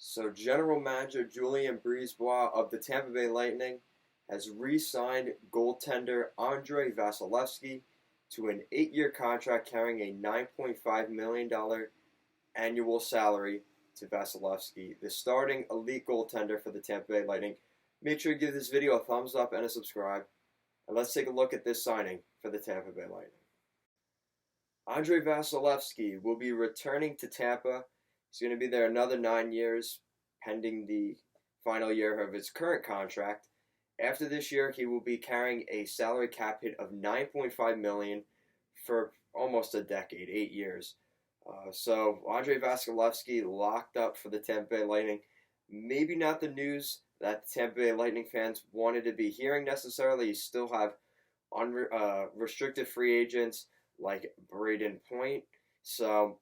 So, General Manager Julien Brisebois of the Tampa Bay Lightning has re-signed goaltender Andrei Vasilevskiy to an 8-year contract carrying a $9.5 million annual salary to Vasilevskiy, the starting elite goaltender for the Tampa Bay Lightning. Make sure you give this video a thumbs up and a subscribe. And let's take a look at this signing for the Tampa Bay Lightning. Andrei Vasilevskiy will be returning to Tampa. He's going to be there another 9 years, pending the final year of his current contract. After this year, he will be carrying a salary cap hit of $9.5 million for almost a decade, 8 years. So Andrei Vasilevskiy locked up for the Tampa Bay Lightning. Maybe not the news that the Tampa Bay Lightning fans wanted to be hearing necessarily. You still have restricted free agents like Braden Point. So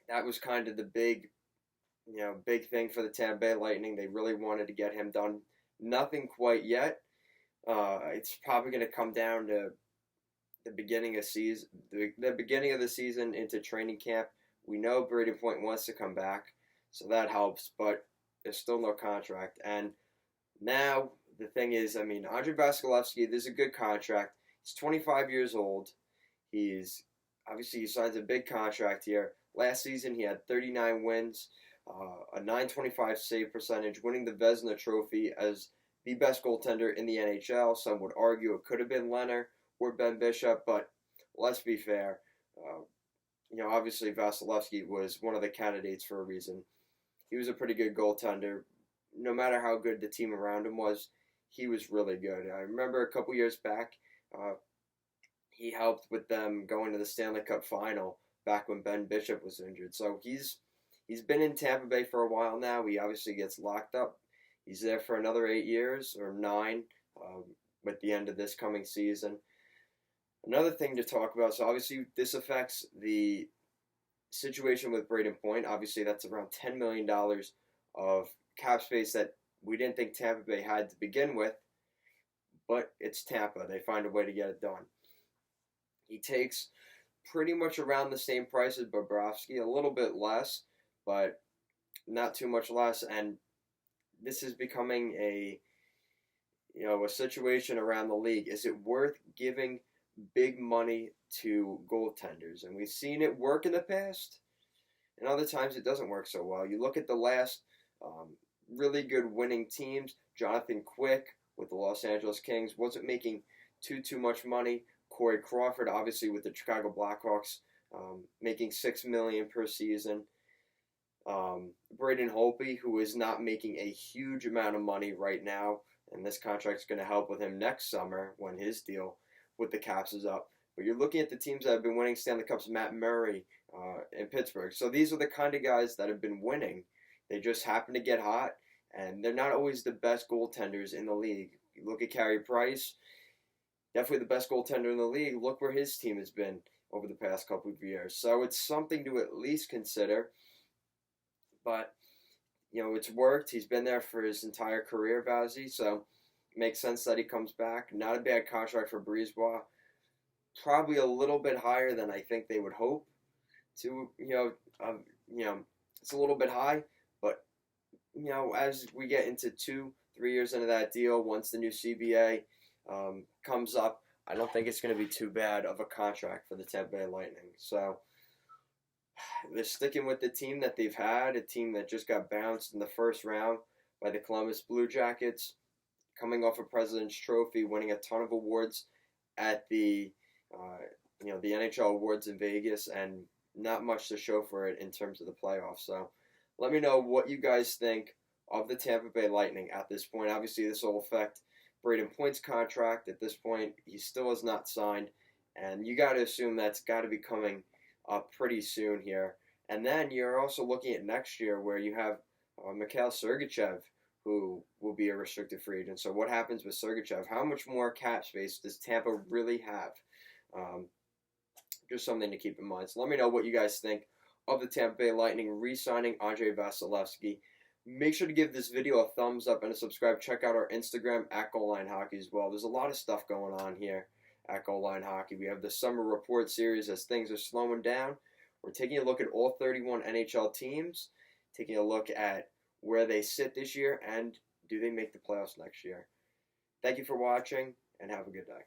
that was kind of the big thing for the Tampa Bay Lightning. They really wanted to get him done. Nothing quite yet. It's probably going to come down to the beginning of the season into training camp. We know Braden Point wants to come back, so that helps. But there's still no contract. And now the thing is, Andrei Vasilevskiy, this is a good contract. He's 25 years old. He signs a big contract here. Last season, he had 39 wins, a .925 save percentage, winning the Vezina Trophy as the best goaltender in the NHL. Some would argue it could have been Leonard or Ben Bishop, but let's be fair. Obviously Vasilevskiy was one of the candidates for a reason. He was a pretty good goaltender. No matter how good the team around him was, he was really good. I remember a couple years back, he helped with them going to the Stanley Cup final back when Ben Bishop was injured. So he's been in Tampa Bay for a while now. He obviously gets locked up. He's there for another 8 years or 9 with the end of this coming season. Another thing to talk about, so obviously this affects the situation with Braden Point. Obviously that's around $10 million of cap space that we didn't think Tampa Bay had to begin with, but it's Tampa. They find a way to get it done. He takes pretty much around the same price as Bobrovsky, a little bit less, but not too much less. And this is becoming a situation around the league. Is it worth giving big money to goaltenders? And we've seen it work in the past, and other times it doesn't work so well. You look at the last really good winning teams. Jonathan Quick with the Los Angeles Kings wasn't making too much money. Corey Crawford, obviously with the Chicago Blackhawks, making $6 million per season. Braden Holtby, who is not making a huge amount of money right now, and this contract's going to help with him next summer when his deal with the Caps is up. But you're looking at the teams that have been winning Stanley Cups, Matt Murray in Pittsburgh. So these are the kind of guys that have been winning. They just happen to get hot, and they're not always the best goaltenders in the league. You look at Carey Price, definitely the best goaltender in the league. Look where his team has been over the past couple of years. So it's something to at least consider. But, it's worked. He's been there for his entire career, Vazzy. So it makes sense that he comes back. Not a bad contract for Brisebois. Probably a little bit higher than I think they would hope to, it's a little bit high. But, as we get into 2-3 years into that deal, once the new CBA comes up, I don't think it's going to be too bad of a contract for the Tampa Bay Lightning. So they're sticking with the team that they've had, a team that just got bounced in the first round by the Columbus Blue Jackets, coming off a President's Trophy, winning a ton of awards at the the NHL awards in Vegas, and not much to show for it in terms of the playoffs. So let me know what you guys think of the Tampa Bay Lightning at this point. Obviously, this will affect Braden Point's contract. At this point, he still has not signed, and you got to assume that's got to be coming up pretty soon here. And then you're also looking at next year where you have Mikhail Sergachev, who will be a restricted free agent. So what happens with Sergachev? How much more cap space does Tampa really have? Just something to keep in mind. So let me know what you guys think of the Tampa Bay Lightning re-signing Andrei Vasilevskiy. Make sure to give this video a thumbs up and a subscribe. Check out our Instagram at Goal Line Hockey as well. There's a lot of stuff going on here at Goal Line Hockey. We have the summer report series as things are slowing down. We're taking a look at all 31 NHL teams, taking a look at where they sit this year and do they make the playoffs next year. Thank you for watching, and have a good day.